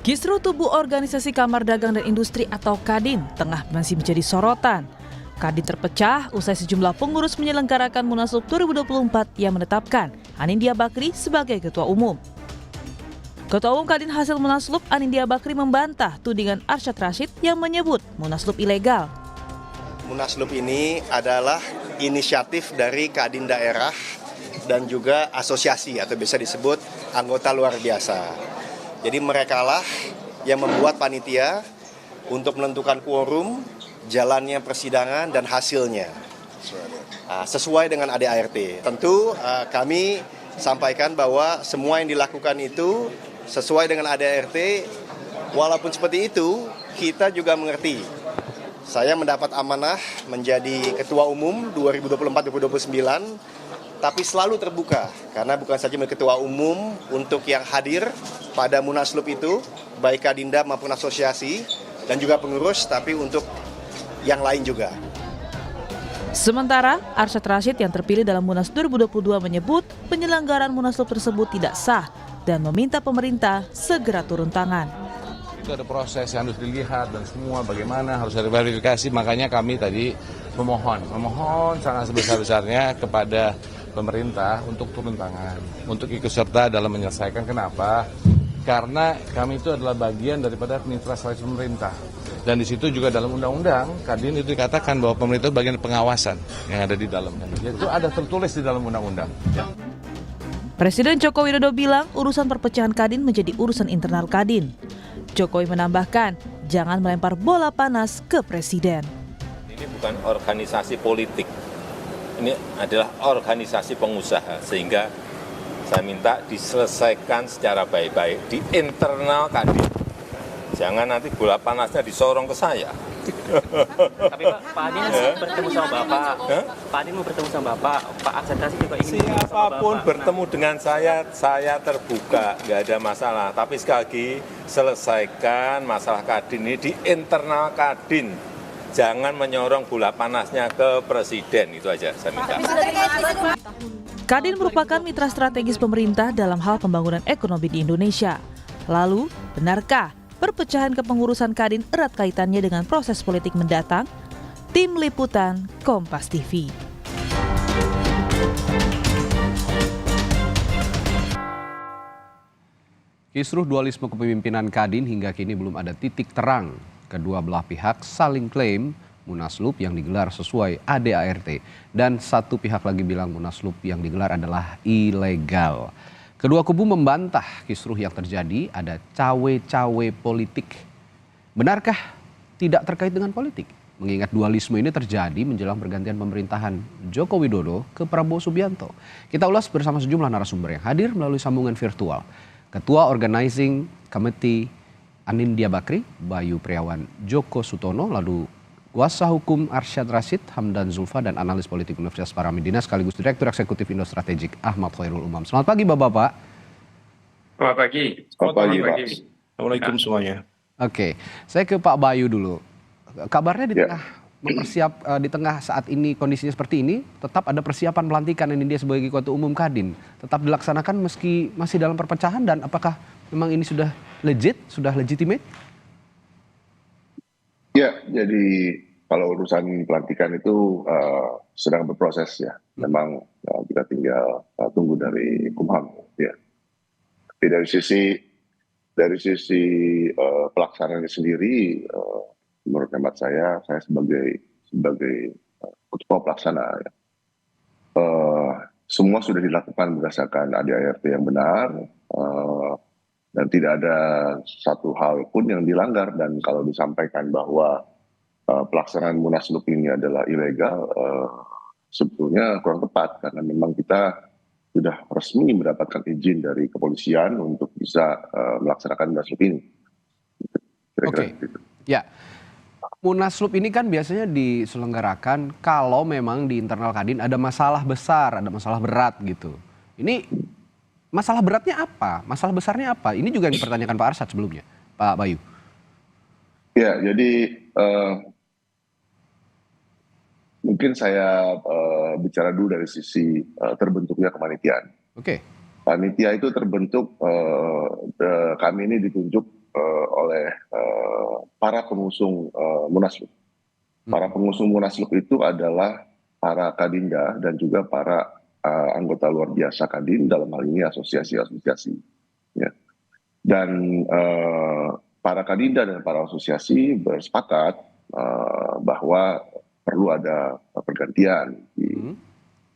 Kisruh tubuh Organisasi Kamar Dagang dan Industri atau Kadin tengah masih menjadi sorotan. Kadin terpecah usai sejumlah pengurus menyelenggarakan Munaslup 2024 yang menetapkan Anindya Bakri sebagai Ketua Umum. Ketua Umum Kadin hasil Munaslup Anindya Bakri membantah tudingan Arsyad Rashid yang menyebut Munaslup ilegal. Munaslup ini adalah inisiatif dari Kadin daerah dan juga asosiasi atau bisa disebut anggota luar biasa. Jadi merekalah yang membuat panitia untuk menentukan quorum, jalannya persidangan dan hasilnya sesuai dengan ADART. Tentu kami sampaikan bahwa semua yang dilakukan itu sesuai dengan ADART. Walaupun seperti itu, kita juga mengerti. Saya mendapat amanah menjadi Ketua Umum 2024-2029, tapi selalu terbuka karena bukan saja menjadi Ketua Umum untuk yang hadir pada Munaslup itu, baik Kadinda maupun asosiasi dan juga pengurus, tapi untuk yang lain juga. Sementara Arsyad Rashid yang terpilih dalam Munas 2022 menyebut penyelenggaraan Munaslup tersebut tidak sah dan meminta pemerintah segera turun tangan. Itu ada proses yang harus dilihat dan semua bagaimana harus ada verifikasi, makanya kami tadi memohon sangat sebesar-besarnya kepada pemerintah untuk turun tangan, untuk ikut serta dalam menyelesaikan. Kenapa? Karena kami itu adalah bagian daripada mitra strategis pemerintah. Dan di situ juga dalam undang-undang, Kadin itu dikatakan bahwa pemerintah bagian pengawasan yang ada di dalamnya. Itu ada tertulis di dalam undang-undang. Ya. Presiden Joko Widodo bilang urusan perpecahan Kadin menjadi urusan internal Kadin. Jokowi menambahkan, jangan melempar bola panas ke Presiden. Ini bukan organisasi politik, ini adalah organisasi pengusaha, sehingga saya minta diselesaikan secara baik-baik di internal Kadin. Jangan nanti bola panasnya disorong ke saya. Tapi Pak Adin bertemu sama Bapak. Pak Adin mau bertemu sama Bapak. Pak Arsyad Rashid juga ingin bertemu sama Bapak. Siapapun bertemu dengan saya terbuka, nggak ada masalah. Tapi sekali lagi, selesaikan masalah Kadin ini di internal Kadin. Jangan menyorong bola panasnya ke Presiden, itu aja saya minta. Kadin merupakan mitra strategis pemerintah dalam hal pembangunan ekonomi di Indonesia. Lalu, benarkah perpecahan kepengurusan Kadin erat kaitannya dengan proses politik mendatang? Tim Liputan Kompas TV. Kisruh dualisme kepemimpinan Kadin hingga kini belum ada titik terang. Kedua belah pihak saling klaim Munaslup yang digelar sesuai ADART dan satu pihak lagi bilang Munaslup yang digelar adalah ilegal. Kedua kubu membantah kisruh yang terjadi ada cawe-cawe politik. Benarkah tidak terkait dengan politik? Mengingat dualisme ini terjadi menjelang pergantian pemerintahan Joko Widodo ke Prabowo Subianto. Kita ulas bersama sejumlah narasumber yang hadir melalui sambungan virtual. Ketua Organizing Committee Anindya Bakri, Bayu Priawan Joko Sutono, lalu kuasa hukum Arsyad Rashid, Hamdan Zulfa, dan analis politik Universitas Paramadina sekaligus Direktur Eksekutif Indo Strategik Ahmad Khairul Umam. Selamat pagi Bapak-Bapak. Selamat pagi. Selamat pagi, Pak. Assalamualaikum semuanya. Oke, saya ke Pak Bayu dulu. Kabarnya di tengah saat ini kondisinya seperti ini, tetap ada persiapan pelantikan Anindya sebagai Ketua Umum Kadin. Tetap dilaksanakan meski masih dalam perpecahan, dan apakah memang ini sudah legit, sudah legitimate? Ya, jadi kalau urusan pelantikan itu sedang berproses ya. Memang kita tinggal tunggu dari Kumham ya. Tapi dari sisi pelaksanaannya sendiri, menurut hemat saya sebagai ketua pelaksana ya, semua sudah dilakukan berdasarkan ADART yang benar. Dan tidak ada satu hal pun yang dilanggar, dan kalau disampaikan bahwa pelaksanaan Munaslup ini adalah ilegal, sebetulnya kurang tepat karena memang kita sudah resmi mendapatkan izin dari kepolisian untuk bisa melaksanakan Munaslup ini. Oke. Ya, Munaslup ini kan biasanya diselenggarakan kalau memang di internal Kadin ada masalah besar, ada masalah berat gitu. Ini masalah beratnya apa? Masalah besarnya apa? Ini juga yang dipertanyakan Pak Arsyad sebelumnya, Pak Bayu. Ya, jadi mungkin saya bicara dulu dari sisi terbentuknya kepanitiaan. Oke. Panitia itu terbentuk, kami ini ditunjuk oleh para pengusung Munaslup. Para pengusung Munaslup itu adalah para Kadinda dan juga para anggota luar biasa Kadin, dalam hal ini asosiasi-asosiasi. Ya. Dan para Kadinda dan para asosiasi bersepakat bahwa perlu ada pergantian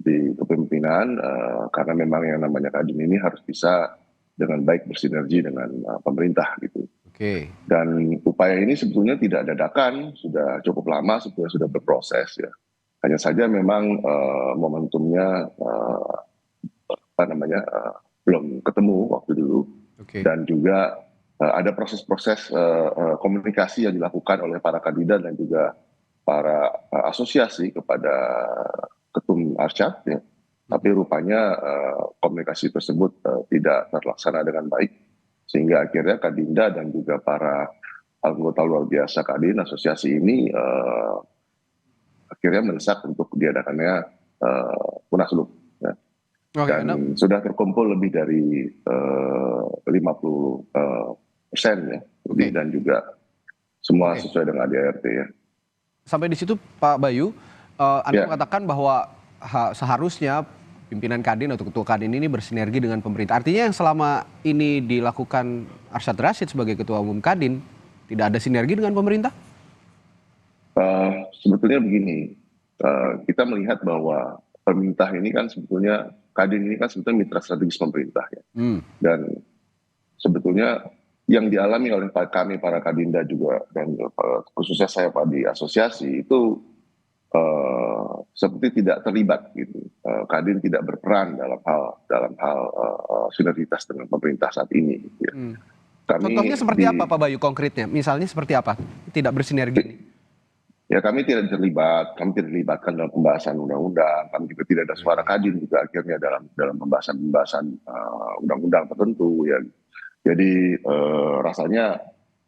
di kepemimpinan, karena memang yang namanya Kadin ini harus bisa dengan baik bersinergi dengan pemerintah gitu. Oke. Dan upaya ini sebetulnya tidak dadakan, sudah cukup lama sebetulnya sudah berproses ya. Hanya saja memang momentumnya belum ketemu waktu dulu. Oke. Dan juga ada proses-proses komunikasi yang dilakukan oleh para kandidat dan juga para asosiasi kepada Ketum Arsyad ya. Tapi rupanya komunikasi tersebut tidak terlaksana dengan baik, sehingga akhirnya Kadinda dan juga para anggota luar biasa Kadin asosiasi ini akhirnya mendesak untuk diadakannya Munaslup. Ya. Dan sudah terkumpul lebih dari 50% ya, dan juga semua sesuai dengan ADART ya. Sampai di situ Pak Bayu, Anda mengatakan bahwa seharusnya pimpinan Kadin atau ketua Kadin ini bersinergi dengan pemerintah. Artinya yang selama ini dilakukan Arsyad Rashid sebagai ketua umum Kadin tidak ada sinergi dengan pemerintah? Sebetulnya begini, kita melihat bahwa pemerintah ini kan sebetulnya, Kadin ini kan sebetulnya mitra strategis pemerintah ya. Dan sebetulnya yang dialami oleh kami para Kadinda juga dan khususnya saya Pak di asosiasi itu seperti tidak terlibat gitu. Kadin tidak berperan dalam hal sinergitas dengan pemerintah saat ini. Gitu ya. Contohnya seperti apa Pak Bayu konkretnya? Misalnya seperti apa? Tidak bersinergi? Ya kami tidak terlibat, kami tidak dilibatkan dalam pembahasan undang-undang, kami juga tidak ada suara Kadin juga akhirnya dalam pembahasan undang-undang tertentu ya. Jadi rasanya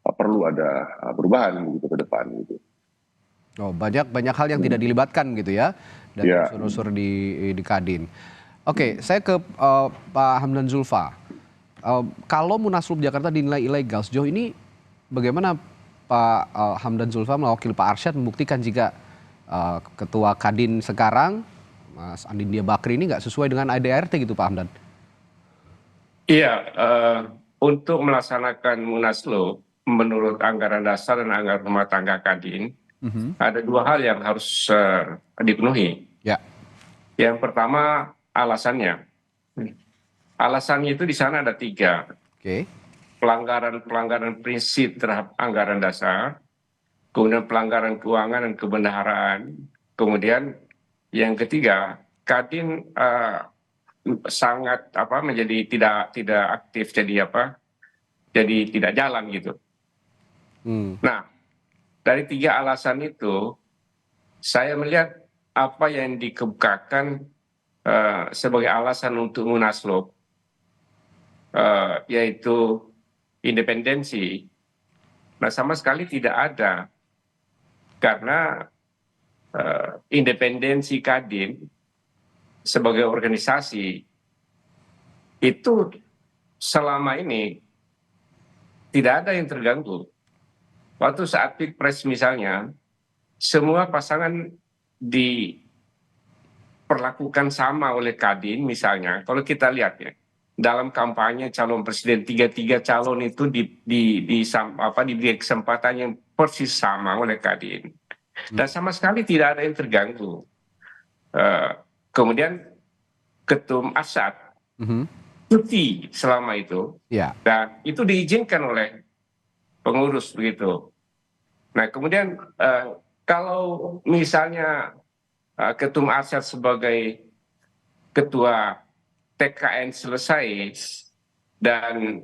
perlu ada perubahan gitu ke depan gitu. Oh, banyak hal yang tidak dilibatkan gitu ya dari unsur-unsur di Kadin. Oke, saya ke Pak Hamdan Zulfa. Kalau Munaslup Jakarta dinilai ilegal, sejauh ini bagaimana Pak Hamdan Zulfa mewakili Pak Arsyad membuktikan jika ketua Kadin sekarang, Mas Anindya Bakri ini nggak sesuai dengan ADART gitu Pak Hamdan? Iya, untuk melaksanakan Munaslup menurut anggaran dasar dan anggaran rumah tangga Kadin, ada dua hal yang harus dipenuhi. Ya. Yang pertama alasannya. Alasannya itu di sana ada 3. Oke. Pelanggaran prinsip terhadap anggaran dasar, kemudian pelanggaran keuangan dan kebenaran, kemudian yang ketiga Kadin sangat menjadi tidak aktif, jadi tidak jalan gitu. Nah, dari 3 alasan itu, saya melihat apa yang dikemukakan sebagai alasan untuk Munaslup, yaitu independensi, nah sama sekali tidak ada. Karena independensi Kadin sebagai organisasi itu selama ini tidak ada yang terganggu. Waktu saat Pilpres misalnya, semua pasangan diperlakukan sama oleh Kadin misalnya. Kalau kita lihat ya, dalam kampanye calon presiden 3 calon itu diberi kesempatan yang persis sama oleh Kadin. Dan sama sekali tidak ada yang terganggu. Kemudian Ketum Arsyad cuti selama itu, dan itu diizinkan oleh pengurus begitu. Nah kemudian kalau misalnya Ketum Arsyad sebagai ketua TKN selesai dan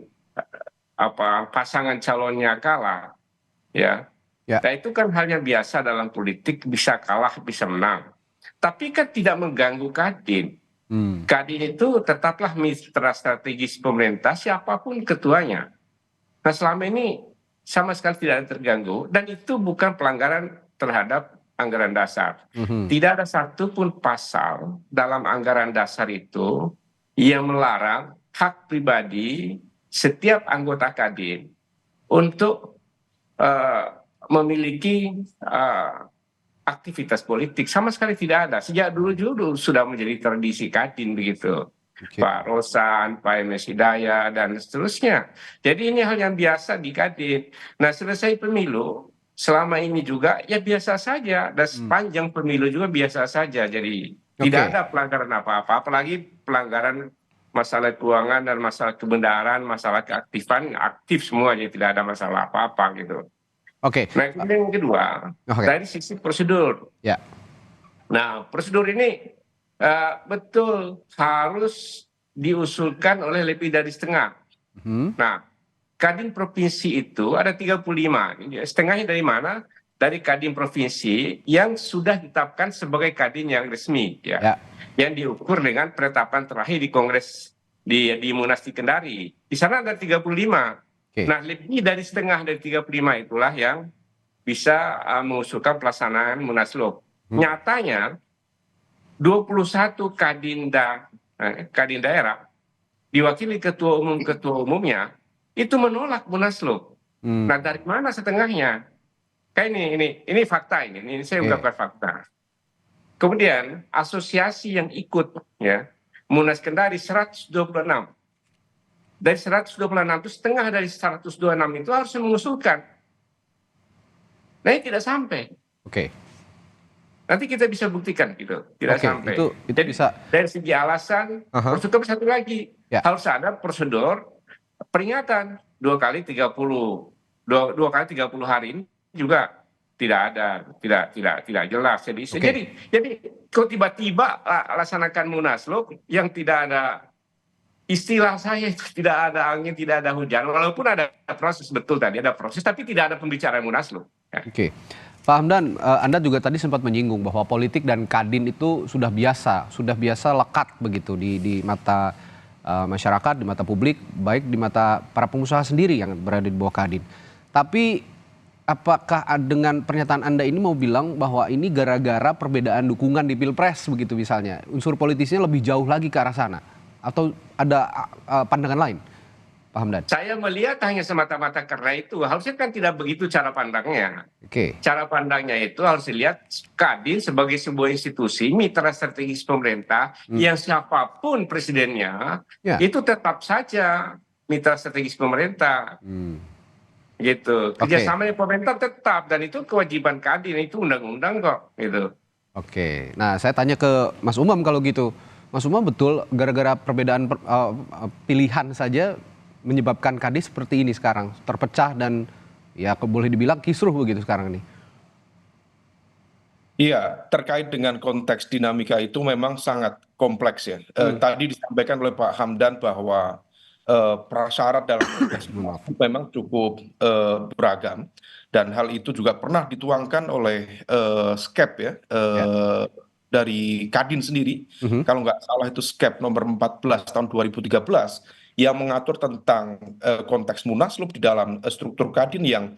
pasangan calonnya kalah, nah itu kan hal yang biasa dalam politik, bisa kalah bisa menang. Tapi kan tidak mengganggu Kadin. Kadin itu tetaplah mitra strategis pemerintah siapapun ketuanya. Nah selama ini sama sekali tidak terganggu, dan itu bukan pelanggaran terhadap anggaran dasar. Tidak ada satupun pasal dalam anggaran dasar itu yang melarang hak pribadi setiap anggota Kadin untuk memiliki aktivitas politik. Sama sekali tidak ada. Sejak dulu sudah menjadi tradisi Kadin begitu. Pak Rosan, Pak MS Hidayat, dan seterusnya. Jadi ini hal yang biasa di Kadin. Nah, selesai pemilu, selama ini juga ya biasa saja. Dan sepanjang pemilu juga biasa saja. Jadi tidak ada pelanggaran apa-apa. Apalagi pelanggaran masalah keuangan dan masalah kebenaran, masalah keaktifan, aktif semua. Jadi tidak ada masalah apa-apa gitu. Nah, kemudian yang kedua, dari sisi prosedur. Nah, prosedur ini betul harus diusulkan oleh lebih dari setengah. Nah, Kadin provinsi itu ada 35. Setengahnya dari mana? Dari Kadin provinsi yang sudah ditetapkan sebagai Kadin yang resmi, yang diukur dengan penetapan terakhir di Kongres di Munas di Kendari. Di sana ada 35. Nah, lebih dari setengah dari 35 itulah yang bisa mengusulkan pelaksanaan Munaslup. Nyatanya 21 Kadin daerah diwakili ketua umumnya itu menolak Munaslup. Nah, dari mana setengahnya? Kayak ini fakta ini saya ungkapkan fakta. Kemudian asosiasi yang ikut Munas Kendari 126. Dari 126 itu setengah dari 126 itu harus mengusulkan. Nah, ini tidak sampai. Nanti kita bisa buktikan gitu, tidak sampai. Itu jadi bisa. Dari segi alasan, prosedur satu lagi harus ada prosedur peringatan 2 kali 30 hari ini juga tidak ada, tidak jelas. Jadi kalau tiba-tiba laksanakan Munaslup yang tidak ada istilah saya itu tidak ada angin, tidak ada hujan. Walaupun ada proses, betul tadi ada proses, tapi tidak ada pembicaraan Munaslup. Pak Hamdan, Anda juga tadi sempat menyinggung bahwa politik dan Kadin itu sudah biasa lekat begitu di mata masyarakat, di mata publik, baik di mata para pengusaha sendiri yang berada di bawah Kadin. Tapi apakah dengan pernyataan Anda ini mau bilang bahwa ini gara-gara perbedaan dukungan di Pilpres begitu misalnya, unsur politisnya lebih jauh lagi ke arah sana? Atau ada pandangan lain, Pak Hamdan? Saya melihat hanya semata-mata karena itu. Harusnya kan tidak begitu cara pandangnya. Cara pandangnya itu harus dilihat Kadin sebagai sebuah institusi mitra strategis pemerintah yang siapapun presidennya itu tetap saja mitra strategis pemerintah. Gitu. Kerjasama dengan pemerintah tetap, dan itu kewajiban Kadin, itu undang-undang kok. Gitu. Nah, saya tanya ke Mas Umam kalau gitu. Mas Umam, betul gara-gara perbedaan pilihan saja menyebabkan Kadin seperti ini sekarang, terpecah dan ya boleh dibilang kisruh begitu sekarang ini? Iya, terkait dengan konteks dinamika itu memang sangat kompleks ya. Tadi disampaikan oleh Pak Hamdan bahwa prasyarat dalam konteks memang cukup beragam, dan hal itu juga pernah dituangkan oleh SKEP dari Kadin sendiri. Kalau nggak salah itu SKEP nomor 14 tahun 2013 yang mengatur tentang konteks Munaslup di dalam struktur Kadin yang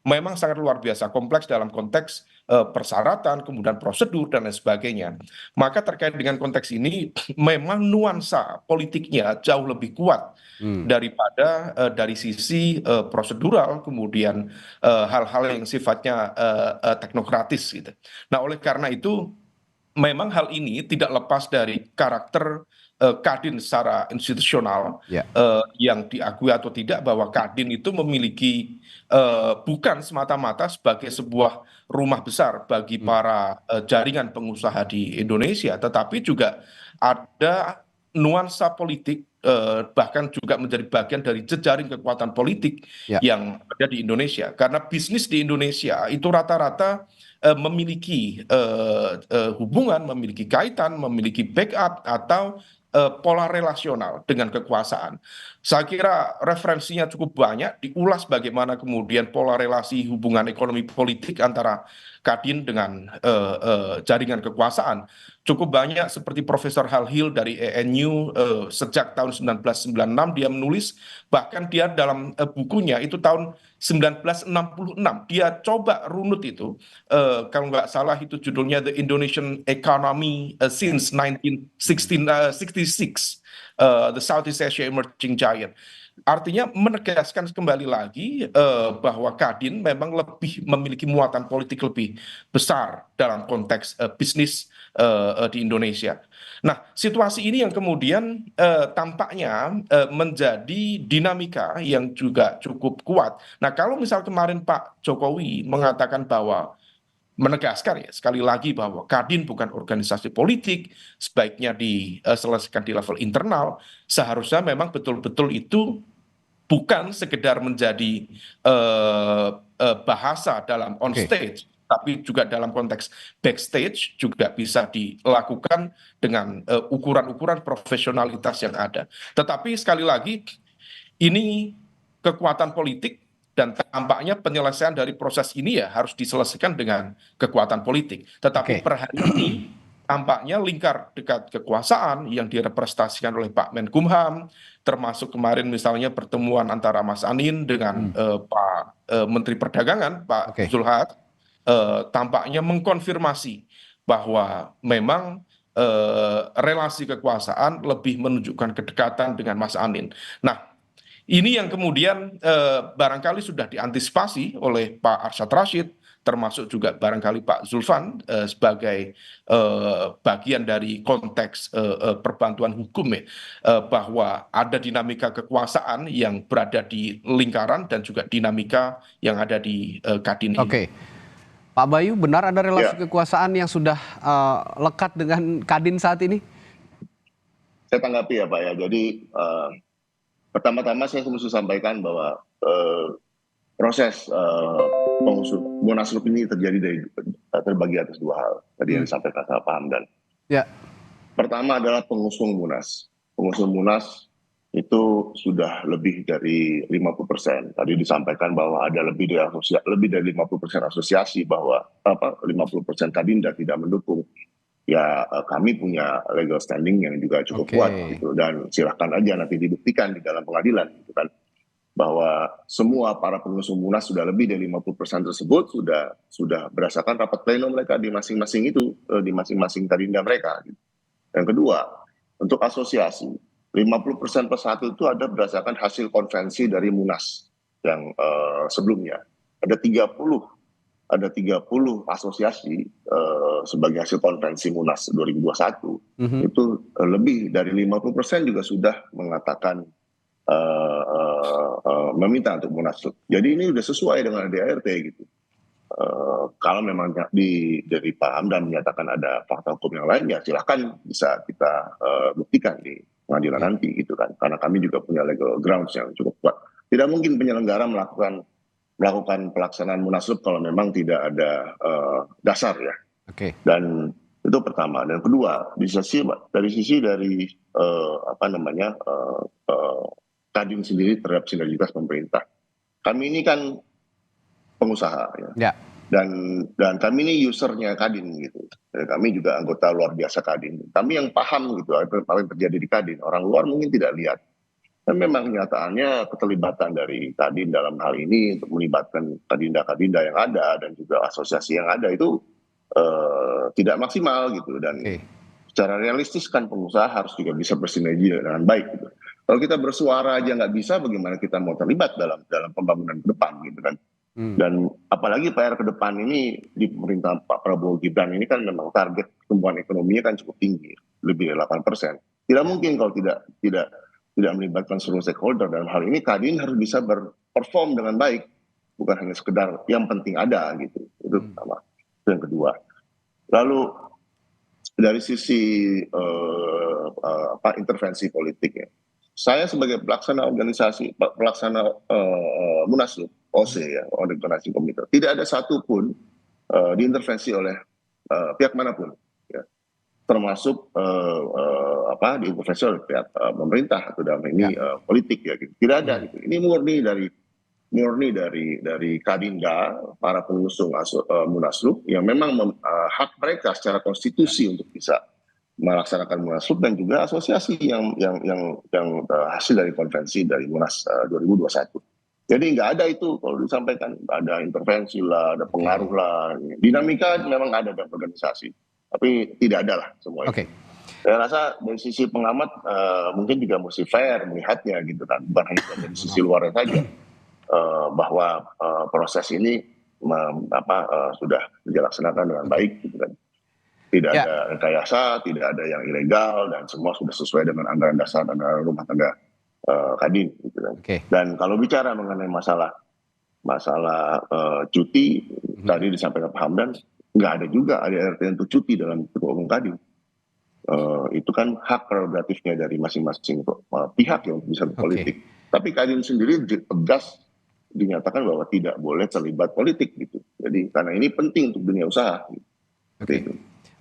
memang sangat luar biasa kompleks dalam konteks persyaratan, kemudian prosedur, dan lain sebagainya. Maka terkait dengan konteks ini, memang nuansa politiknya jauh lebih kuat daripada dari sisi prosedural, kemudian hal-hal yang sifatnya teknokratis gitu. Nah, oleh karena itu, memang hal ini tidak lepas dari karakter Kadin secara institusional yang diakui atau tidak bahwa Kadin itu memiliki bukan semata-mata sebagai sebuah rumah besar bagi para jaringan pengusaha di Indonesia, tetapi juga ada nuansa politik, bahkan juga menjadi bagian dari jejaring kekuatan politik yang ada di Indonesia. Karena bisnis di Indonesia itu rata-rata memiliki hubungan, memiliki kaitan, memiliki backup atau pola relasional dengan kekuasaan. Saya kira referensinya cukup banyak, diulas bagaimana kemudian pola relasi hubungan ekonomi politik antara Kadin dengan jaringan kekuasaan. Cukup banyak, seperti Profesor Halhil dari ENU sejak tahun 1996 dia menulis, bahkan dia dalam bukunya itu tahun 1966 dia coba runut itu, kalau nggak salah itu judulnya The Indonesian Economy since 1966. the Southeast Asia Emerging Giant. Artinya menegaskan kembali lagi bahwa Kadin memang lebih memiliki muatan politik lebih besar dalam konteks bisnis di Indonesia. Nah, situasi ini yang kemudian tampaknya menjadi dinamika yang juga cukup kuat. Nah, kalau misal kemarin Pak Jokowi mengatakan bahwa menegaskan ya sekali lagi bahwa Kadin bukan organisasi politik, sebaiknya diselesaikan di level internal, seharusnya memang betul-betul itu bukan sekedar menjadi bahasa dalam on stage, tapi juga dalam konteks backstage juga bisa dilakukan dengan ukuran-ukuran profesionalitas yang ada. Tetapi sekali lagi ini kekuatan politik dan tampaknya penyelesaian dari proses ini ya harus diselesaikan dengan kekuatan politik. Tetapi per hari ini tampaknya lingkar dekat kekuasaan yang direpresentasikan oleh Pak Menkumham, termasuk kemarin misalnya pertemuan antara Mas Anin dengan Pak Menteri Perdagangan, Pak Zulhad, tampaknya mengkonfirmasi bahwa memang relasi kekuasaan lebih menunjukkan kedekatan dengan Mas Anin. Nah, ini yang kemudian barangkali sudah diantisipasi oleh Pak Arsyad Rashid, termasuk juga barangkali Pak Zulfan sebagai bagian dari konteks perbantuan hukum ya, bahwa ada dinamika kekuasaan yang berada di lingkaran dan juga dinamika yang ada di Kadin ini. Oke, Pak Bayu, benar ada relasi kekuasaan yang sudah lekat dengan Kadin saat ini? Saya tanggapi ya Pak ya, jadi pertama-tama saya mesti sampaikan bahwa proses Munaslup ini terbagi atas dua hal tadi yang disampaikan sama Pak Hamdan. Ya. Pertama adalah pengusung Munas. Pengusung Munas itu sudah lebih dari 50%. Tadi disampaikan bahwa ada lebih dari 50% asosiasi bahwa 50% Kadinda tidak mendukung. Ya kami punya legal standing yang juga cukup kuat gitu, dan silahkan aja nanti dibuktikan di dalam pengadilan gitu kan, bahwa semua para pengusung Munas sudah lebih dari 50% tersebut sudah berdasarkan rapat pleno mereka di masing-masing itu, di masing-masing Kadinda mereka gitu. Yang kedua, untuk asosiasi 50% plus 1 itu ada berdasarkan hasil konvensi dari Munas yang sebelumnya. Ada 30 asosiasi sebagai hasil konvensi Munas 2021, itu lebih dari 50% juga sudah mengatakan meminta untuk Munaslup. Jadi ini sudah sesuai dengan ADART gitu. Kalau memang dari Pak Hamdan menyatakan ada fakta hukum yang lain, ya silahkan bisa kita buktikan di pengadilan nanti gitu kan. Karena kami juga punya legal grounds yang cukup kuat. Tidak mungkin penyelenggara melakukan pelaksanaan Munaslup kalau memang tidak ada dasar ya. Dan itu pertama. Dan kedua, dari sisi Kadin sendiri terhadap sinergitas pemerintah. Kami ini kan pengusaha ya. Dan kami ini usernya Kadin gitu. Kami juga anggota luar biasa Kadin. Kami yang paham gitu apa yang terjadi di Kadin. Orang luar mungkin tidak lihat. Dan memang kenyataannya keterlibatan dari Kadin dalam hal ini untuk melibatkan Kadinda yang ada dan juga asosiasi yang ada itu tidak maksimal gitu. Dan secara realistis kan pengusaha harus juga bisa bersinergi dengan baik gitu. Kalau kita bersuara aja nggak bisa, bagaimana kita mau terlibat dalam pembangunan ke depan gitu kan. Dan apalagi PR ke depan ini di pemerintahan Pak Prabowo Gibran ini kan memang target pertumbuhan ekonominya kan cukup tinggi, lebih dari 8%. Tidak mungkin kalau tidak melibatkan seluruh stakeholder. Dalam hal ini Kadin harus bisa berperform dengan baik, bukan hanya sekedar yang penting ada gitu. Itu pertama. Itu yang kedua. Lalu dari sisi intervensi politik ya, saya sebagai pelaksana Munaslup OC ya, organisasi komite, tidak ada satupun diintervensi oleh pihak manapun ya, termasuk diintervensi oleh pihak pemerintah atau dalam ini politik ya gitu. Tidak ada gitu. Ini murni dari Kadinda, para pengusung Munaslup yang memang hak mereka secara konstitusi untuk bisa melaksanakan Munaslup, dan juga asosiasi yang hasil dari konvensi dari Munas 2021. Jadi nggak ada itu kalau disampaikan ada intervensi lah, ada pengaruh lah. Dinamika memang ada dalam organisasi, tapi tidak ada lah semua itu. Saya rasa dari sisi pengamat mungkin juga mesti fair melihatnya gitu kan, bukan hanya dari sisi luar saja. Bahwa proses ini sudah dilaksanakan dengan baik gitu kan. Tidak ada rekayasa, tidak ada yang ilegal, dan semua sudah sesuai dengan anggaran dasar anggaran rumah tangga Kadin gitu kan. Dan kalau bicara mengenai masalah cuti, tadi disampaikan Pak Hamdan, nggak ada juga ADART untuk cuti dalam Ketua Umum Kadin. Itu kan hak prerogatifnya dari masing-masing pihak yang bisa berpolitik. Tapi Kadin sendiri tegas dinyatakan bahwa tidak boleh terlibat politik gitu. Jadi karena ini penting untuk dunia usaha. Gitu.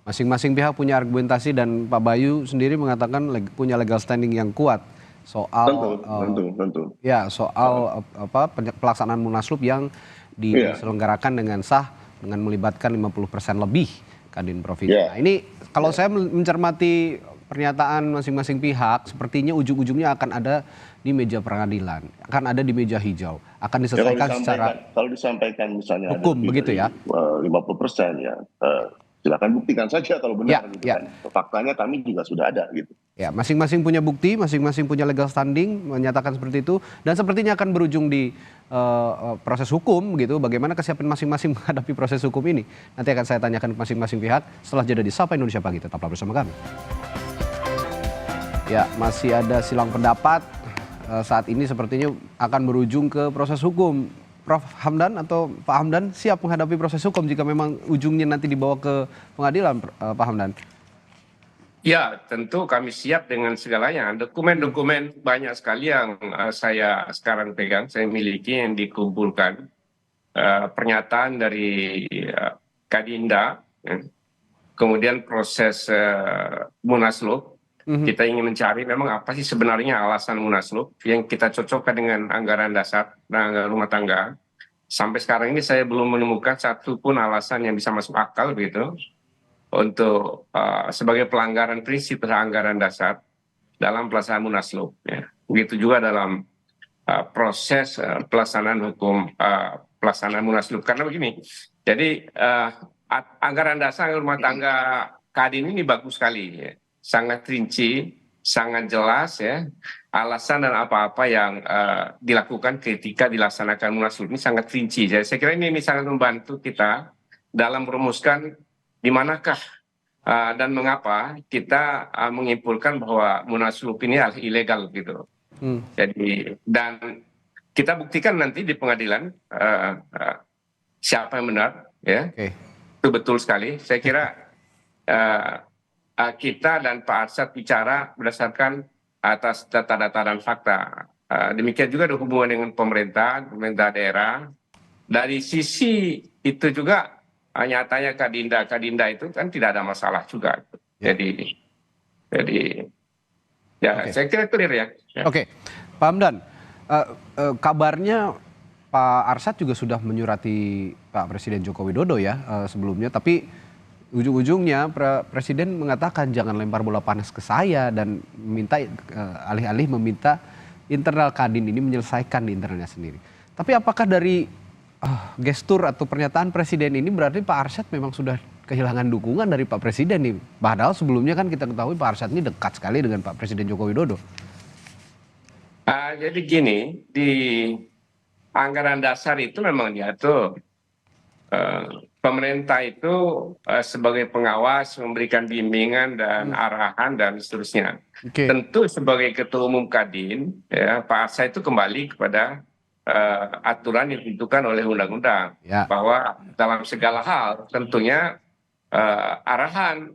Masing-masing pihak punya argumentasi dan Pak Bayu sendiri mengatakan punya legal standing yang kuat soal tentu. Ya, soal pelaksanaan Munaslup yang diselenggarakan dengan sah dengan melibatkan 50% lebih Kadin Provinsi. Nah, ini kalau saya mencermati pernyataan masing-masing pihak, sepertinya ujung-ujungnya akan ada di meja pengadilan, akan ada di meja hijau, akan diselesaikan kalau disampaikan misalnya hukum begitu ya. 50% ya. Silakan buktikan saja kalau benar gitu kan. Faktanya kami juga sudah ada gitu. Ya, masing-masing punya bukti, masing-masing punya legal standing menyatakan seperti itu, dan sepertinya akan berujung di proses hukum gitu. Bagaimana kesiapan masing-masing menghadapi proses hukum ini? Nanti akan saya tanyakan ke masing-masing pihak setelah jeda di Sapa Indonesia Pagi. Tetaplah bersama kami. Ya, masih ada silang pendapat. Saat ini sepertinya akan berujung ke proses hukum. Prof. Hamdan atau Pak Hamdan siap menghadapi proses hukum jika memang ujungnya nanti dibawa ke pengadilan, Pak Hamdan? Ya, tentu kami siap dengan segalanya. Dokumen-dokumen banyak sekali yang saya sekarang pegang, saya miliki yang dikumpulkan. Pernyataan dari Kadinda, kemudian proses Munaslup. Kita ingin mencari memang apa sih sebenarnya alasan Munaslup yang kita cocokkan dengan anggaran dasar dan anggaran rumah tangga. Sampai sekarang ini saya belum menemukan satu pun alasan yang bisa masuk akal begitu untuk sebagai pelanggaran prinsip anggaran dasar dalam pelaksanaan Munaslup. Ya. Begitu juga dalam proses pelaksanaan hukum pelaksanaan Munaslup. Karena begini, jadi anggaran dasar rumah tangga Kadin ini bagus sekali, ya. Sangat rinci, sangat jelas ya, alasan dan apa-apa yang dilakukan ketika dilaksanakan Munaslup ini sangat rinci. Jadi saya kira ini sangat membantu kita dalam merumuskan di manakah dan mengapa kita menyimpulkan bahwa Munaslup ini ilegal gitu. Jadi dan kita buktikan nanti di pengadilan siapa yang benar ya. Itu betul sekali. Saya kira kita dan Pak Arsyad bicara berdasarkan atas data-data dan fakta. Demikian juga ada hubungan dengan pemerintah daerah. Dari sisi itu juga nyatanya Kadinda itu kan tidak ada masalah juga. Jadi ya saya kira clear ya. Oke, Pak Hamdan, kabarnya Pak Arsyad juga sudah menyurati Pak Presiden Joko Widodo ya sebelumnya, tapi ujung-ujungnya Presiden mengatakan jangan lempar bola panas ke saya dan meminta alih-alih meminta internal Kadin ini menyelesaikan di internalnya sendiri. Tapi apakah dari gestur atau pernyataan Presiden ini berarti Pak Arsyad memang sudah kehilangan dukungan dari Pak Presiden nih? Padahal sebelumnya kan kita ketahui Pak Arsyad ini dekat sekali dengan Pak Presiden Joko Widodo. Jadi gini, di anggaran dasar itu memang diatur pemerintah itu sebagai pengawas memberikan bimbingan dan arahan dan seterusnya. Tentu sebagai Ketua Umum Kadin, ya, Pak Arsyad itu kembali kepada aturan yang ditentukan oleh undang-undang bahwa dalam segala hal tentunya arahan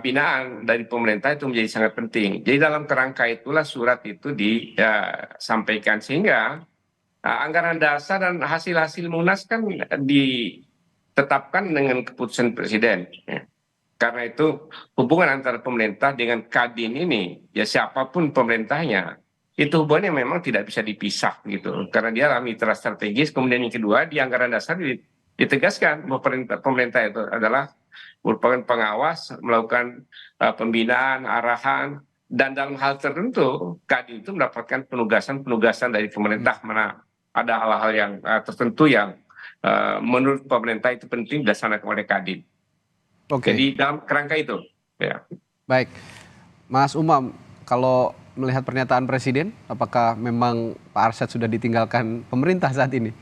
binaan dari pemerintah itu menjadi sangat penting. Jadi dalam kerangka itulah surat itu disampaikan sehingga anggaran dasar dan hasil-hasil Munas kan ditetapkan dengan keputusan Presiden. Ya. Karena itu hubungan antara pemerintah dengan Kadin ini, ya siapapun pemerintahnya, itu hubungannya memang tidak bisa dipisah gitu. Karena dia adalah mitra strategis. Kemudian yang kedua di anggaran dasar ditegaskan bahwa pemerintah itu adalah merupakan pengawas, melakukan pembinaan, arahan, dan dalam hal tertentu Kadin itu mendapatkan penugasan dari pemerintah mana ada hal-hal yang tertentu yang menurut pemerintah itu penting dilaksanakan oleh Kadin. Jadi dalam kerangka itu. Ya. Baik, Mas Umam, kalau melihat pernyataan Presiden, apakah memang Pak Arsyad sudah ditinggalkan pemerintah saat ini?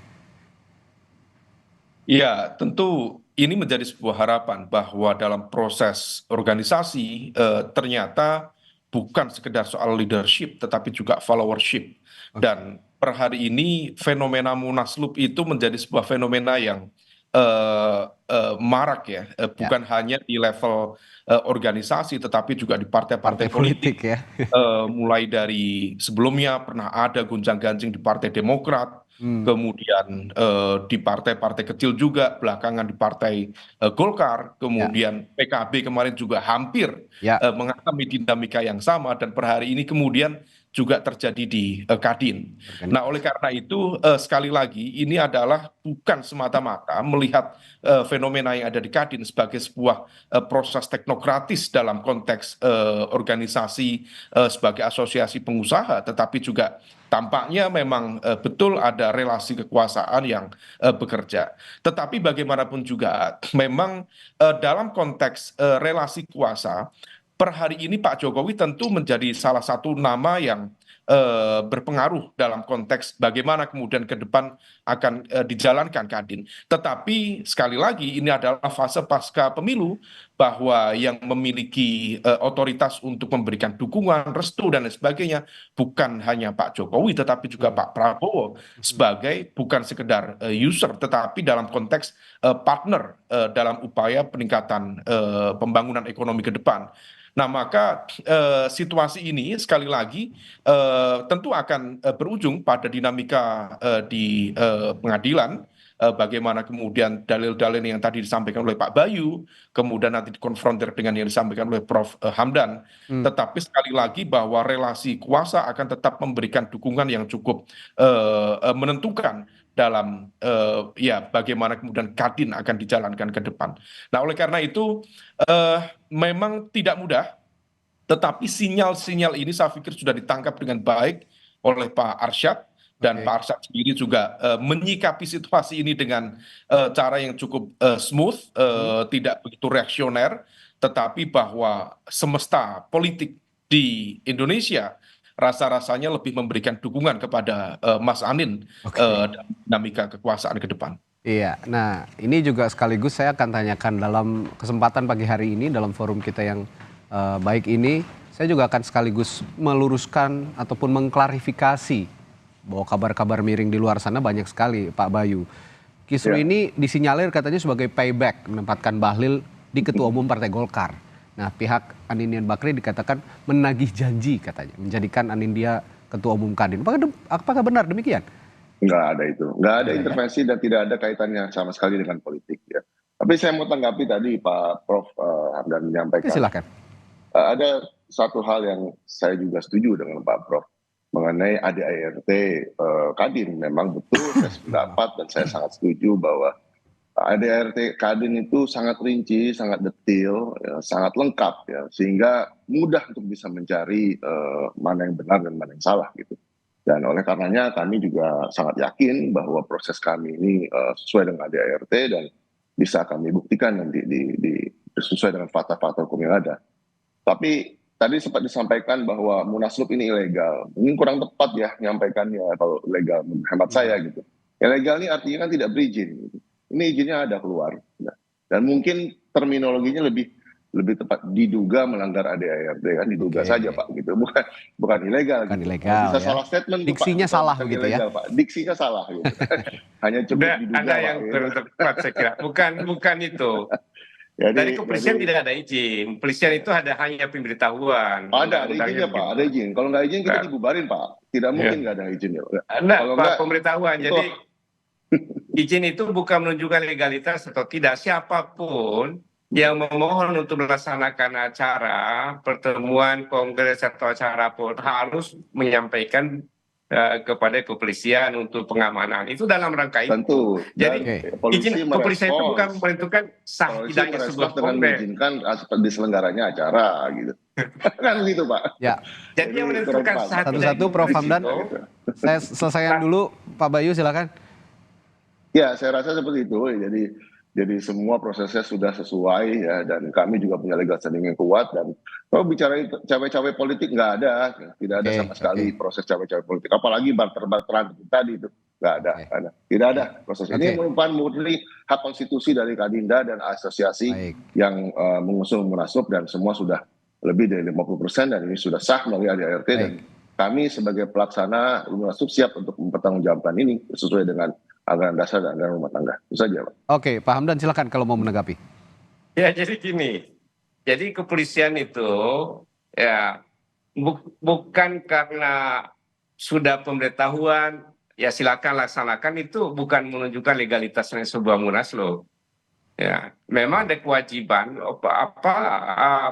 Ya, tentu ini menjadi sebuah harapan bahwa dalam proses organisasi ternyata bukan sekedar soal leadership, tetapi juga followership. Dan per hari ini fenomena Munaslup itu menjadi sebuah fenomena yang marak ya, bukan hanya di level organisasi, tetapi juga di partai-partai politik. ya. Mulai dari sebelumnya pernah ada gonjang-ganjing di Partai Demokrat, kemudian di partai-partai kecil juga, belakangan di Partai Golkar, kemudian PKB kemarin juga hampir mengalami dinamika yang sama, dan per hari ini kemudian juga terjadi di Kadin. Nah, oleh karena itu sekali lagi ini adalah bukan semata-mata melihat fenomena yang ada di Kadin sebagai sebuah proses teknokratis dalam konteks organisasi sebagai asosiasi pengusaha, tetapi juga tampaknya memang betul ada relasi kekuasaan yang bekerja. Tetapi bagaimanapun juga memang dalam konteks relasi kuasa, per hari ini Pak Jokowi tentu menjadi salah satu nama yang berpengaruh dalam konteks bagaimana kemudian ke depan akan dijalankan Kadin. Tetapi sekali lagi ini adalah fase pasca pemilu, bahwa yang memiliki otoritas untuk memberikan dukungan, restu dan lain sebagainya bukan hanya Pak Jokowi tetapi juga Pak Prabowo sebagai bukan sekedar user tetapi dalam konteks partner dalam upaya peningkatan pembangunan ekonomi ke depan. Nah, maka situasi ini sekali lagi tentu akan berujung pada dinamika di pengadilan, bagaimana kemudian dalil-dalil yang tadi disampaikan oleh Pak Bayu, kemudian nanti dikonfrontir dengan yang disampaikan oleh Prof. Hamdan. Tetapi sekali lagi bahwa relasi kuasa akan tetap memberikan dukungan yang cukup menentukan dalam ya bagaimana kemudian Kadin akan dijalankan ke depan. Nah, oleh karena itu memang tidak mudah, tetapi sinyal-sinyal ini saya pikir sudah ditangkap dengan baik oleh Pak Arsyad, dan Pak Arsyad sendiri juga menyikapi situasi ini dengan cara yang cukup smooth, tidak begitu reaksioner, tetapi bahwa semesta politik di Indonesia rasa-rasanya lebih memberikan dukungan kepada Mas Anin dan dinamika kekuasaan ke depan. Iya, nah ini juga sekaligus saya akan tanyakan dalam kesempatan pagi hari ini dalam forum kita yang baik ini, saya juga akan sekaligus meluruskan ataupun mengklarifikasi bahwa kabar-kabar miring di luar sana banyak sekali, Pak Bayu. Kisru ini disinyalir katanya sebagai payback menempatkan Bahlil di Ketua Umum Partai Golkar. Nah, pihak Anindya Bakri dikatakan menagih janji katanya, menjadikan Anindya Ketua Umum Kadin. Apakah benar demikian? Nggak ada itu, nggak ada intervensi dan tidak ada kaitannya sama sekali dengan politik ya. Tapi saya mau tanggapi tadi Pak Prof. Hamdan menyampaikan. Silakan. Ada satu hal yang saya juga setuju dengan Pak Prof mengenai ADART Kadin. Memang betul saya sependapat dan saya sangat setuju bahwa ADART Kadin itu sangat rinci, sangat detail, ya, sangat lengkap ya, sehingga mudah untuk bisa mencari mana yang benar dan mana yang salah gitu. Dan oleh karenanya kami juga sangat yakin bahwa proses kami ini sesuai dengan ADART dan bisa kami buktikan nanti sesuai dengan fakta-fakta hukum yang ada. Tapi tadi sempat disampaikan bahwa Munaslup ini ilegal. Mungkin kurang tepat ya menyampaikannya kalau ilegal menurut hemat saya gitu. Ilegal ini artinya kan tidak berizin. Gitu. Ini izinnya ada keluar. Dan mungkin terminologinya lebih tepat diduga melanggar ADART kan, diduga saja Pak gitu. Bukan ilegal. Bukan ilegal. Bisa ya. salah statement Diksinya Pak, salah begitu ya. Pak. Diksinya salah gitu. Hanya cukup diduga. Ada yang tepat saya kira. Bukan itu. Dari kepolisian tidak ada izin. Kepolisian itu hanya pemberitahuan. Ada izinnya Pak, ada izin. Kalau nggak izin kita dibubarin Pak. Tidak mungkin nggak ada izinnya. Kalau Pak, pemberitahuan. Jadi izin itu bukan menunjukkan legalitas atau tidak. Siapapun yang memohon untuk melaksanakan acara, pertemuan, kongres atau acara pun harus menyampaikan kepada kepolisian untuk pengamanan. Itu dalam rangka itu. Tentu. Jadi izin kepolisian itu bukan menentukan sah tidaknya sebuah kongres. Mengizinkan diselenggaranya acara gitu. Kan gitu Pak. Ya. Jadi yang menentukan sah satu-satu Prof. Hamdan. Saya selesaikan dulu Pak Bayu silakan. Ya, saya rasa seperti itu. Jadi Jadi semua prosesnya sudah sesuai ya, dan kami juga punya legal standing yang kuat. Dan kalau bicara cawe-cawe politik nggak ada, tidak ada sama sekali proses cawe-cawe politik. Apalagi barter-barteran tadi itu nggak ada, tidak ada proses ini. Merupakan murni hak konstitusi dari Kadinda dan asosiasi yang mengusung Munaslup, dan semua sudah lebih dari 50% dan ini sudah sah melalui ADART. Dan kami sebagai pelaksana Munaslup siap untuk mempertanggungjawabkan ini sesuai dengan anggaran dasar dan anggaran rumah tangga. Itu saja, Pak. Oke, Pak Hamdan silakan kalau mau menanggapi. Ya, jadi gini. Jadi kepolisian itu ya bukan karena sudah pemberitahuan ya silakan laksanakan, itu bukan menunjukkan legalitasnya sebuah Munaslup. Ya, memang ada kewajiban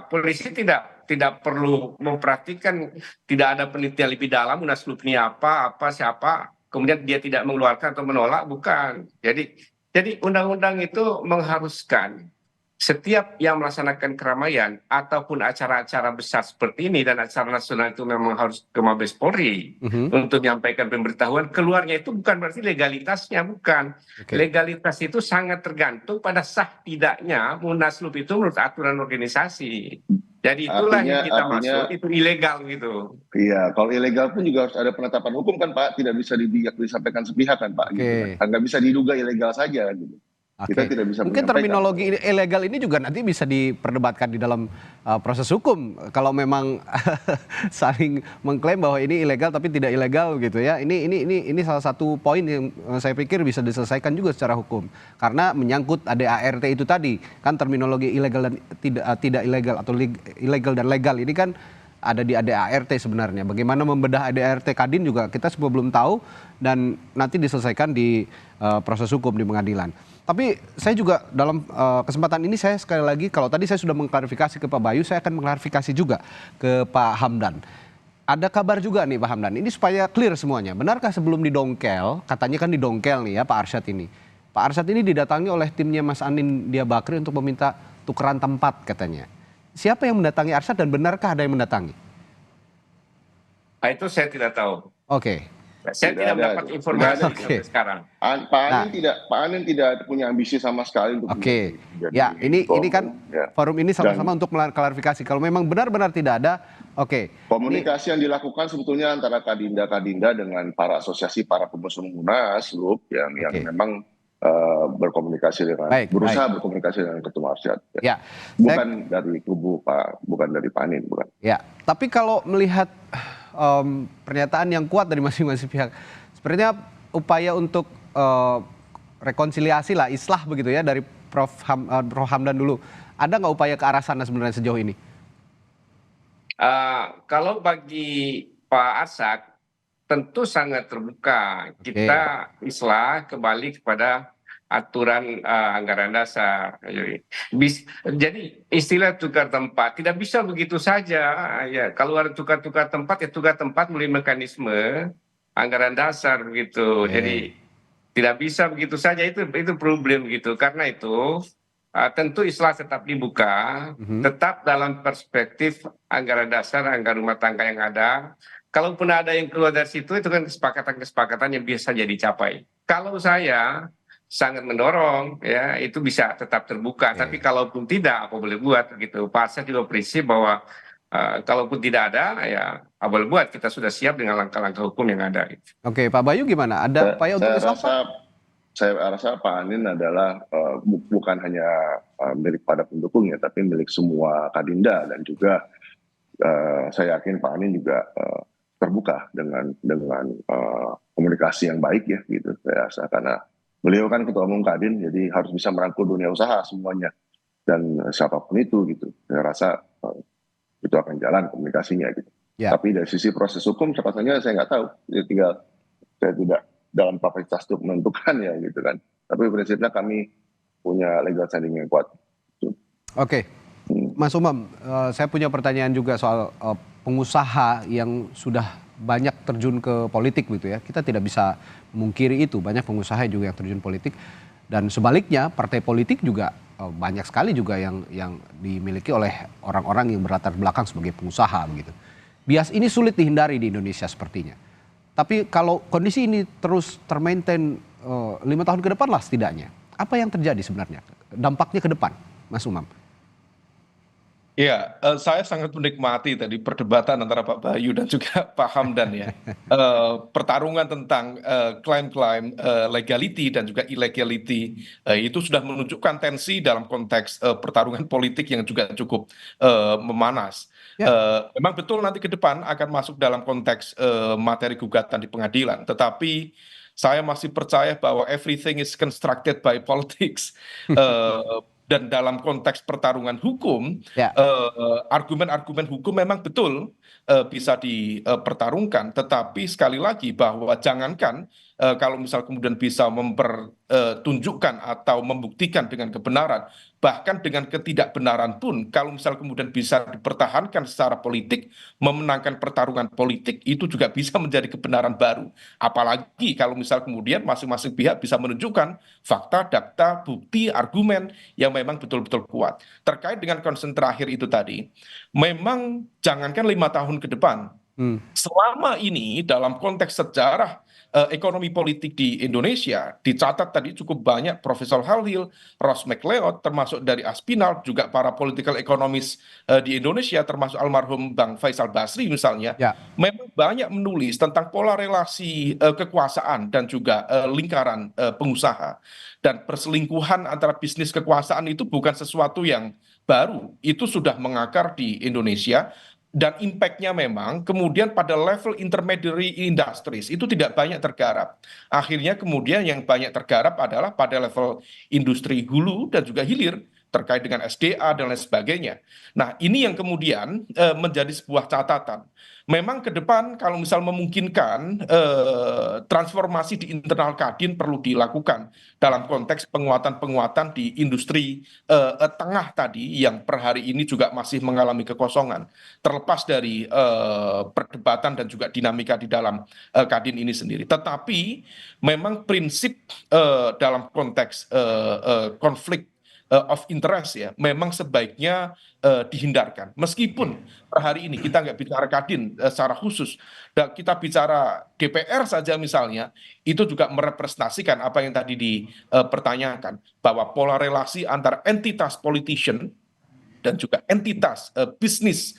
polisi tidak perlu memperhatikan, tidak ada penelitian lebih dalam Munaslup ini apa siapa, kemudian dia tidak mengeluarkan atau menolak, bukan. Jadi undang-undang itu mengharuskan setiap yang melaksanakan keramaian ataupun acara-acara besar seperti ini dan acara nasional itu memang harus ke Mabes Polri untuk menyampaikan pemberitahuan. Keluarnya itu bukan berarti legalitasnya, bukan. Legalitas itu sangat tergantung pada sah tidaknya Munaslup itu menurut aturan organisasi. Jadi itulah yang kita maksud, itu ilegal gitu. Iya, kalau ilegal pun juga harus ada penetapan hukum kan, Pak. Tidak bisa disampaikan sepihak kan, Pak. Gitu, kan. Nggak bisa diduga ilegal saja gitu. Kita tidak bisa mungkin terminologi ilegal ini juga nanti bisa diperdebatkan di dalam proses hukum kalau memang saling mengklaim bahwa ini ilegal tapi tidak ilegal gitu ya. Ini salah satu poin yang saya pikir bisa diselesaikan juga secara hukum karena menyangkut ADART itu tadi kan, terminologi ilegal dan tidak ilegal atau ilegal dan legal ini kan ada di ADART sebenarnya. Bagaimana membedah ADART Kadin juga kita semua belum tahu dan nanti diselesaikan di proses hukum di pengadilan. Tapi saya juga dalam kesempatan ini saya sekali lagi, kalau tadi saya sudah mengklarifikasi ke Pak Bayu, saya akan mengklarifikasi juga ke Pak Hamdan. Ada kabar juga nih Pak Hamdan, ini supaya clear semuanya. Benarkah sebelum didongkel, katanya kan didongkel nih ya Pak Arsyad ini. Pak Arsyad ini didatangi oleh timnya Mas Anindya Bakri untuk meminta tukeran tempat katanya. Siapa yang mendatangi Arsyad dan benarkah ada yang mendatangi? Itu saya tidak tahu. Oke. Saya tidak mendapat informasi sampai sekarang. Pak Anin tidak punya ambisi sama sekali untuk. Ya ini kan forum ini sama-sama untuk mengklarifikasi. Kalau memang benar-benar tidak ada, komunikasi yang dilakukan sebetulnya antara Kadinda dengan para asosiasi para pengusung Munaslup yang memang berkomunikasi dengan berusaha berkomunikasi dengan Ketua Arsyad. Ya. Bukan dari kubu bukan dari Pak Anin, bukan. Ya, tapi kalau melihat pernyataan yang kuat dari masing-masing pihak, sepertinya upaya untuk rekonsiliasi lah, islah begitu ya dari Prof Hamdan dulu. Ada nggak upaya ke arah sana sebenarnya sejauh ini? Kalau bagi Pak Arsyad tentu sangat terbuka. Kita islah kembali kepada aturan anggaran dasar. Jadi istilah tukar tempat tidak bisa begitu saja. Ya, kalau ada tukar tempat ya tukar tempat melalui mekanisme anggaran dasar begitu. Jadi tidak bisa begitu saja, itu problem gitu. Karena itu tentu islah tetap dibuka, tetap dalam perspektif anggaran dasar, anggaran rumah tangga yang ada. Kalaupun ada yang keluar dari situ, itu kan kesepakatan-kesepakatan yang bisa jadi dicapai. Kalau saya sangat mendorong ya itu bisa tetap terbuka, tapi kalaupun tidak apa boleh buat gitu. Pak Arsyad juga prinsip bahwa kalaupun tidak ada ya apa boleh buat, kita sudah siap dengan langkah-langkah hukum yang ada gitu. Oke, Pak Bayu gimana? Ada upaya untuk saya rasa Pak Anin adalah bukan hanya milik pada pendukungnya tapi milik semua Kadinda, dan juga saya yakin Pak Anin juga terbuka dengan komunikasi yang baik ya gitu. Saya rasa karena beliau kan Ketua Umum Kadin, jadi harus bisa merangkul dunia usaha semuanya dan siapapun itu gitu. Saya rasa itu akan jalan komunikasinya gitu. Tapi dari sisi proses hukum sepatutnya saya nggak tahu. Saya tidak dalam kapasitas untuk menentukan ya gitu kan. Tapi prinsipnya kami punya legal standing yang kuat. Oke, Mas Umam, saya punya pertanyaan juga soal pengusaha yang sudah banyak terjun ke politik gitu ya. Kita tidak bisa memungkiri itu, banyak pengusaha juga yang terjun politik, dan sebaliknya partai politik juga banyak sekali juga yang dimiliki oleh orang-orang yang berlatar belakang sebagai pengusaha begitu. Bias ini sulit dihindari di Indonesia sepertinya. Tapi kalau kondisi ini terus termaintain 5 tahun ke depan lah setidaknya, apa yang terjadi sebenarnya? dampaknya ke depan, Mas Umam? Ya, saya sangat menikmati tadi perdebatan antara Pak Bayu dan juga Pak Hamdan ya. Pertarungan tentang klaim-klaim legality dan juga illegality itu sudah menunjukkan tensi dalam konteks pertarungan politik yang juga cukup memanas. Memang betul nanti ke depan akan masuk dalam konteks materi gugatan di pengadilan, tetapi saya masih percaya bahwa everything is constructed by politics. Dan dalam konteks pertarungan hukum, argumen-argumen hukum memang betul bisa dipertarungkan, tetapi sekali lagi bahwa jangankan kalau misal kemudian bisa mempertunjukkan atau membuktikan dengan kebenaran, bahkan dengan ketidakbenaran pun, kalau misal kemudian bisa dipertahankan secara politik, memenangkan pertarungan politik, itu juga bisa menjadi kebenaran baru. Apalagi kalau misal kemudian masing-masing pihak bisa menunjukkan fakta, data, bukti, argumen yang memang betul-betul kuat. Terkait dengan concern terakhir itu tadi, memang jangankan 5 tahun ke depan, selama ini dalam konteks sejarah ekonomi politik di Indonesia dicatat tadi cukup banyak Profesor Halil, Ross McLeod, termasuk dari Aspinall, juga para political economist di Indonesia, termasuk almarhum Bang Faisal Basri misalnya, memang banyak menulis tentang pola relasi kekuasaan dan juga lingkaran pengusaha. Dan perselingkuhan antara bisnis kekuasaan itu bukan sesuatu yang baru, itu sudah mengakar di Indonesia. Dan impact-nya memang kemudian pada level intermediary industries itu tidak banyak tergarap. Akhirnya kemudian yang banyak tergarap adalah pada level industri hulu dan juga hilir terkait dengan SDA dan lain sebagainya. Nah, ini yang kemudian menjadi sebuah catatan. Memang ke depan kalau misal memungkinkan transformasi di internal Kadin perlu dilakukan dalam konteks penguatan-penguatan di industri tengah tadi yang per hari ini juga masih mengalami kekosongan. Terlepas dari perdebatan dan juga dinamika di dalam Kadin ini sendiri. Tetapi memang prinsip dalam konteks konflik of interest ya, memang sebaiknya dihindarkan. Meskipun per hari ini kita nggak bicara Kadin secara khusus, dan kita bicara DPR saja misalnya, itu juga merepresentasikan apa yang tadi dipertanyakan, bahwa pola relasi antara entitas politician dan juga entitas bisnis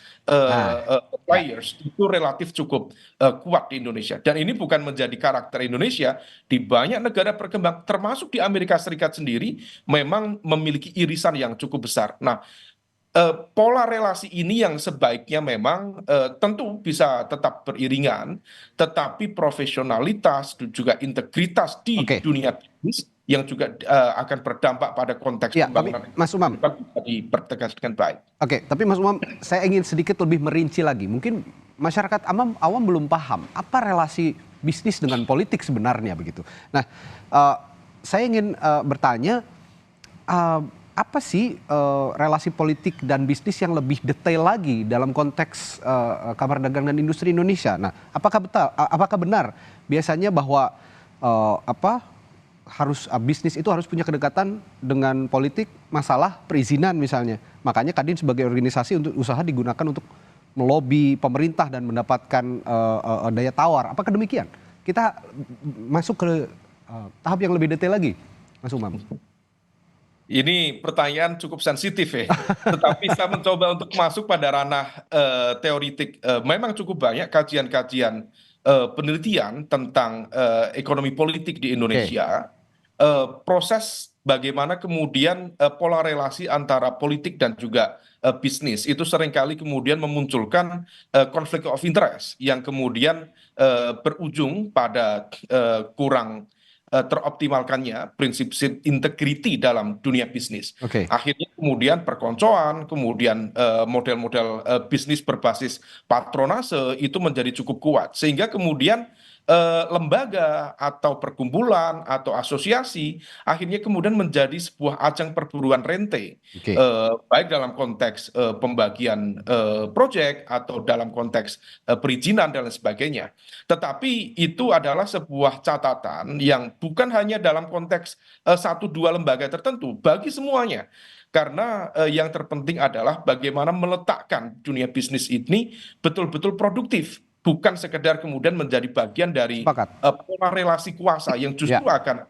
players itu relatif cukup kuat di Indonesia. Dan ini bukan menjadi karakter Indonesia, di banyak negara berkembang, termasuk di Amerika Serikat sendiri, memang memiliki irisan yang cukup besar. Nah, pola relasi ini yang sebaiknya memang tentu bisa tetap beriringan, tetapi profesionalitas dan juga integritas di dunia bisnis yang juga akan berdampak pada konteks pembangunan. Mas Umam, bisa dipertegas dengan baik. Oke, tapi Mas Umam, saya ingin sedikit lebih merinci lagi. Mungkin masyarakat awam belum paham apa relasi bisnis dengan politik sebenarnya begitu. Nah, saya ingin bertanya, apa sih relasi politik dan bisnis yang lebih detail lagi dalam konteks Kamar Dagang dan Industri Indonesia? Nah, apakah benar biasanya bahwa bisnis itu harus punya kedekatan dengan politik, masalah perizinan misalnya. Makanya Kadin sebagai organisasi untuk usaha digunakan untuk melobi pemerintah dan mendapatkan daya tawar. Apakah demikian? Kita masuk ke tahap yang lebih detail lagi, Mas Umam. Ini pertanyaan cukup sensitif ya, tetapi saya mencoba untuk masuk pada ranah teoritik. Memang cukup banyak kajian-kajian penelitian tentang ekonomi politik di Indonesia. Proses bagaimana kemudian pola relasi antara politik dan juga bisnis itu seringkali kemudian memunculkan konflik of interest yang kemudian berujung pada kurang teroptimalkannya prinsip integrity dalam dunia bisnis. Akhirnya kemudian perkoncoan, kemudian model-model bisnis berbasis patronase itu menjadi cukup kuat. Sehingga kemudian lembaga atau perkumpulan atau asosiasi akhirnya kemudian menjadi sebuah ajang perburuan rente, baik dalam konteks pembagian proyek atau dalam konteks perizinan dan lain sebagainya. Tetapi itu adalah sebuah catatan yang bukan hanya dalam konteks 1-2 lembaga tertentu, bagi semuanya. Karena yang terpenting adalah bagaimana meletakkan dunia bisnis ini betul-betul produktif. Bukan sekedar kemudian menjadi bagian dari pola relasi kuasa yang justru akan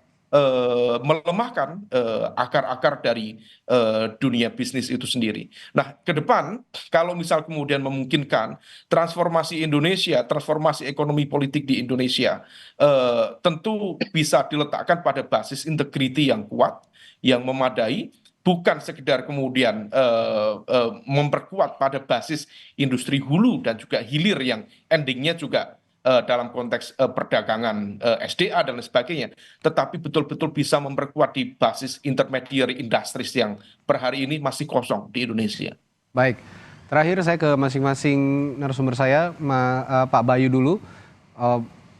melemahkan akar-akar dari dunia bisnis itu sendiri. Nah, ke depan kalau misal kemudian memungkinkan transformasi Indonesia, transformasi ekonomi politik di Indonesia tentu bisa diletakkan pada basis integriti yang kuat, yang memadai, bukan sekedar kemudian memperkuat pada basis industri hulu dan juga hilir yang endingnya juga dalam konteks perdagangan SDA dan lain sebagainya, tetapi betul-betul bisa memperkuat di basis intermediary industries yang per hari ini masih kosong di Indonesia. Baik, terakhir saya ke masing-masing narasumber saya, Pak Bayu dulu.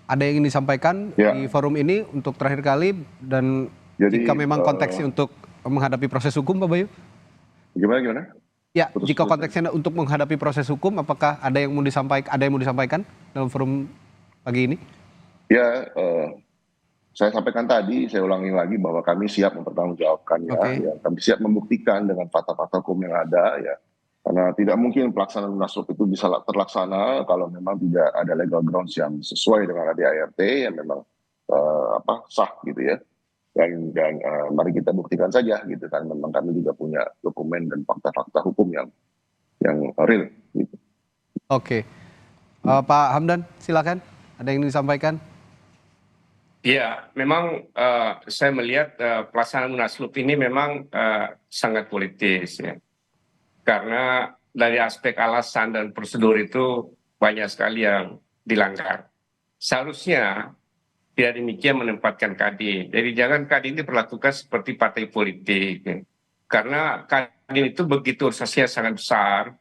Ada yang ingin disampaikan di forum ini untuk terakhir kali, dan jika memang konteksnya untuk menghadapi proses hukum, Pak Bayu? Gimana? Ya, jika konteksnya untuk menghadapi proses hukum, apakah ada yang mau disampaikan dalam forum pagi ini? Ya, saya sampaikan tadi, saya ulangi lagi bahwa kami siap mempertanggungjawabkan ya, kami siap membuktikan dengan fakta-fakta hukum yang ada ya. Karena tidak mungkin pelaksanaan munaslup itu bisa terlaksana kalau memang tidak ada legal grounds yang sesuai dengan ADART yang memang sah gitu ya. Dan mari kita buktikan saja gitu kan, memang kami juga punya dokumen dan fakta-fakta hukum yang real gitu. Oke. Pak Hamdan, silakan, ada yang ingin disampaikan? Ya, memang saya melihat pelaksanaan munaslup ini memang sangat politis ya. Karena dari aspek alasan dan prosedur itu banyak sekali yang dilanggar. Seharusnya tidak demikian menempatkan Kadin. Jadi jangan Kadin diperlakukan seperti partai politik. Ya. Karena Kadin itu begitu organisasinya sangat besar,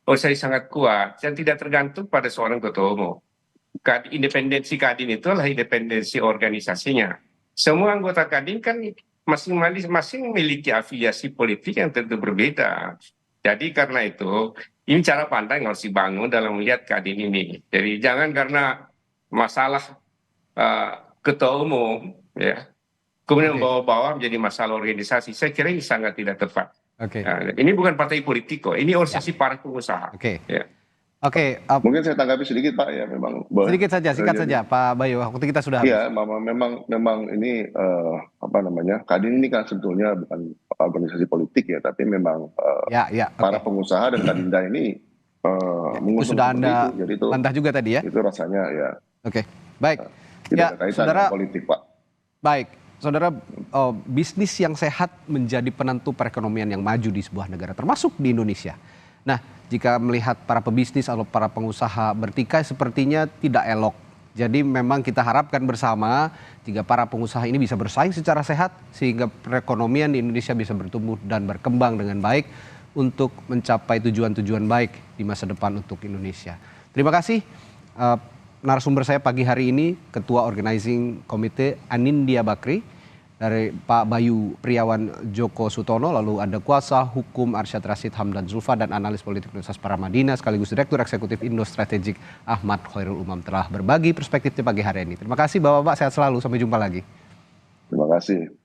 organisasi sangat kuat, dan tidak tergantung pada seorang ketua umum. Independensi Kadin itu adalah independensi organisasinya. Semua anggota Kadin kan masing-masing memiliki afiliasi politik yang tentu berbeda. Jadi karena itu, ini cara pandang yang harus dibangun dalam melihat Kadin ini. Jadi jangan karena masalah ketua umum ya kemudian membawa-bawa menjadi masalah organisasi. Saya kira ini sangat tidak tepat. Nah, ini bukan partai politik kok, ini organisasi para pengusaha. Mungkin saya tanggapi sedikit Pak ya, memang sedikit saja, singkat saja Pak Bayu, waktu kita sudah habis. Iya, memang ini Kadin ini kan sebetulnya bukan organisasi politik ya, tapi memang para pengusaha dan Kadinda ini itu sudah Anda bantah juga tadi ya. Itu rasanya ya. Baik. Tidak ada kaitan dengan politik, Pak. Baik, saudara, bisnis yang sehat menjadi penentu perekonomian yang maju di sebuah negara, termasuk di Indonesia. Nah, jika melihat para pebisnis atau para pengusaha bertikai, sepertinya tidak elok. Jadi memang kita harapkan bersama jika para pengusaha ini bisa bersaing secara sehat, sehingga perekonomian di Indonesia bisa bertumbuh dan berkembang dengan baik untuk mencapai tujuan-tujuan baik di masa depan untuk Indonesia. Terima kasih. Narasumber saya pagi hari ini, Ketua Organizing Komite Anindya Bakri, dari Pak Bayu Priawan Joko Sutono, lalu ada Kuasa Hukum Arsyad Rashid Hamdan Zulfa, dan Analis Politik Universitas Paramadina sekaligus Direktur Eksekutif Indo Strategik Ahmad Khairul Umam telah berbagi perspektifnya pagi hari ini. Terima kasih Bapak-Bapak, sehat selalu, sampai jumpa lagi. Terima kasih.